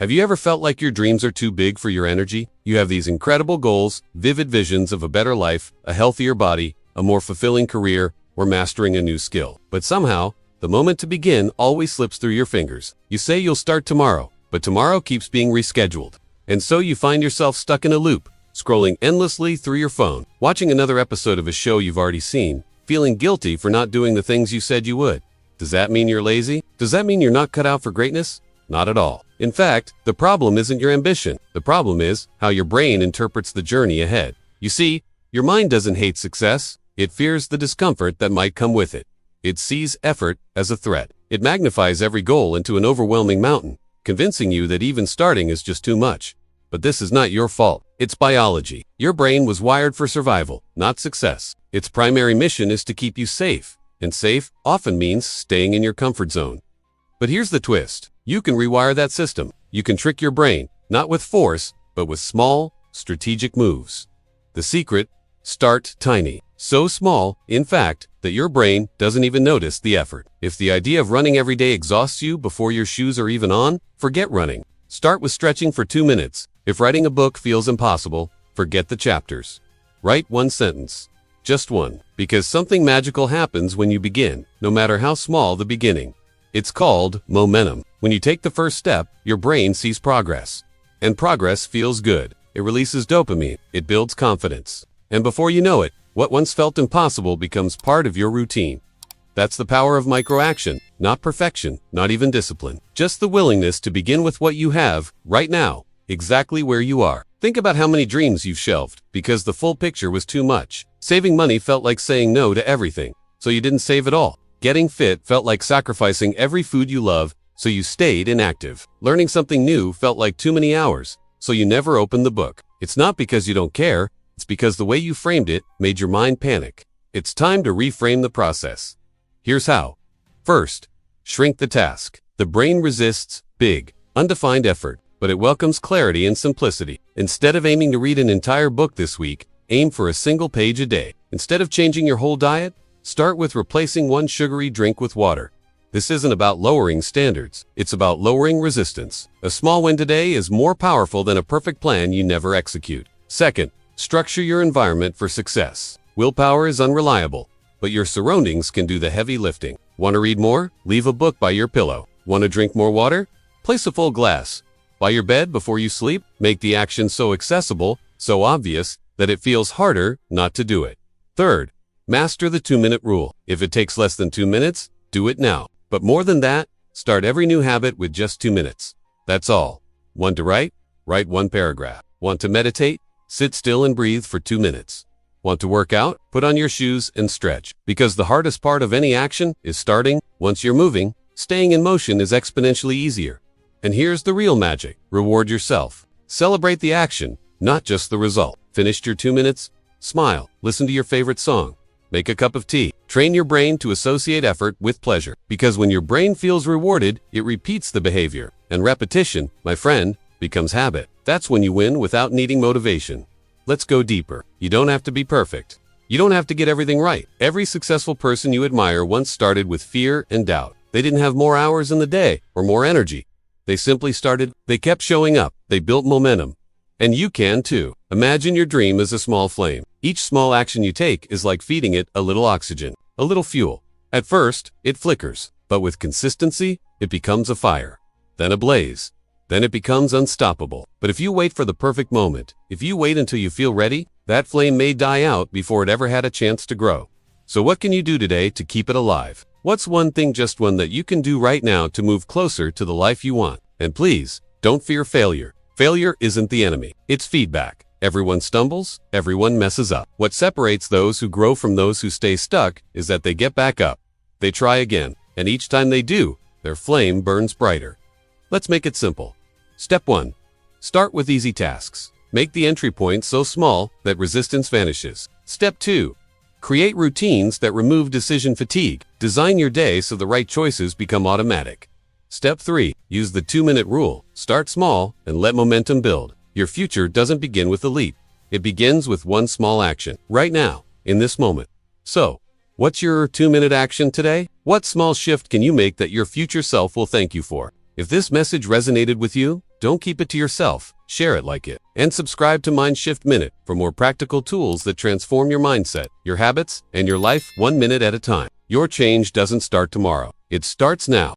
Have you ever felt like your dreams are too big for your energy? You have these incredible goals, vivid visions of a better life, a healthier body, a more fulfilling career, or mastering a new skill. But somehow, the moment to begin always slips through your fingers. You say you'll start tomorrow, but tomorrow keeps being rescheduled. And so you find yourself stuck in a loop, scrolling endlessly through your phone, watching another episode of a show you've already seen, feeling guilty for not doing the things you said you would. Does that mean you're lazy? Does that mean you're not cut out for greatness? Not at all. In fact, the problem isn't your ambition. The problem is how your brain interprets the journey ahead. You see, your mind doesn't hate success. It fears the discomfort that might come with it. It sees effort as a threat. It magnifies every goal into an overwhelming mountain, convincing you that even starting is just too much. But this is not your fault. It's biology. Your brain was wired for survival, not success. Its primary mission is to keep you safe, and safe often means staying in your comfort zone. But here's the twist. You can rewire that system. You can trick your brain, not with force, but with small, strategic moves. The secret? Start tiny. So small, in fact, that your brain doesn't even notice the effort. If the idea of running every day exhausts you before your shoes are even on, forget running. Start with stretching for 2 minutes. If writing a book feels impossible, forget the chapters. Write one sentence. Just one. Because something magical happens when you begin, no matter how small the beginning. It's called momentum. When you take the first step, your brain sees progress. And progress feels good. It releases dopamine. It builds confidence. And before you know it, what once felt impossible becomes part of your routine. That's the power of microaction, not perfection, not even discipline. Just the willingness to begin with what you have, right now, exactly where you are. Think about how many dreams you've shelved because the full picture was too much. Saving money felt like saying no to everything, so you didn't save at all. Getting fit felt like sacrificing every food you love, so you stayed inactive. Learning something new felt like too many hours, so you never opened the book. It's not because you don't care, it's because the way you framed it made your mind panic. It's time to reframe the process. Here's how. First, shrink the task. The brain resists big, undefined effort, but it welcomes clarity and simplicity. Instead of aiming to read an entire book this week, aim for a single page a day. Instead of changing your whole diet, start with replacing one sugary drink with water. This isn't about lowering standards. It's about lowering resistance. A small win today is more powerful than a perfect plan you never execute. Second, structure your environment for success. Willpower is unreliable, but your surroundings can do the heavy lifting. Want to read more? Leave a book by your pillow. Want to drink more water? Place a full glass by your bed before you sleep. Make the action so accessible, so obvious, that it feels harder not to do it. Third, master the 2-minute rule. If it takes less than 2 minutes, do it now. But more than that, start every new habit with just 2 minutes. That's all. Want to write? Write 1 paragraph. Want to meditate? Sit still and breathe for 2 minutes. Want to work out? Put on your shoes and stretch. Because the hardest part of any action is starting. Once you're moving, staying in motion is exponentially easier. And here's the real magic. Reward yourself. Celebrate the action, not just the result. Finished your 2 minutes? Smile. Listen to your favorite song. Make a cup of tea. Train your brain to associate effort with pleasure. Because when your brain feels rewarded, it repeats the behavior. And repetition, my friend, becomes habit. That's when you win without needing motivation. Let's go deeper. You don't have to be perfect. You don't have to get everything right. Every successful person you admire once started with fear and doubt. They didn't have more hours in the day or more energy. They simply started. They kept showing up. They built momentum. And you can too. Imagine your dream as a small flame. Each small action you take is like feeding it a little oxygen, a little fuel. At first, it flickers, but with consistency, it becomes a fire, then a blaze. Then it becomes unstoppable. But if you wait for the perfect moment, if you wait until you feel ready, that flame may die out before it ever had a chance to grow. So what can you do today to keep it alive? What's one thing, just one, that you can do right now to move closer to the life you want? And please, don't fear failure. Failure isn't the enemy. It's feedback. Everyone stumbles, everyone messes up. What separates those who grow from those who stay stuck is that they get back up. They try again, and each time they do, their flame burns brighter. Let's make it simple. Step 1. Start with easy tasks. Make the entry point so small that resistance vanishes. Step 2. Create routines that remove decision fatigue. Design your day so the right choices become automatic. Step 3. Use the 2-minute rule. Start small and let momentum build. Your future doesn't begin with a leap. It begins with one small action, right now, in this moment. So, what's your 2-minute action today? What small shift can you make that your future self will thank you for? If this message resonated with you, Don't keep it to yourself. Share it like it. And subscribe to Mind Shift Minute for more practical tools that transform your mindset, your habits, and your life 1 minute at a time. Your change doesn't start tomorrow. It starts now.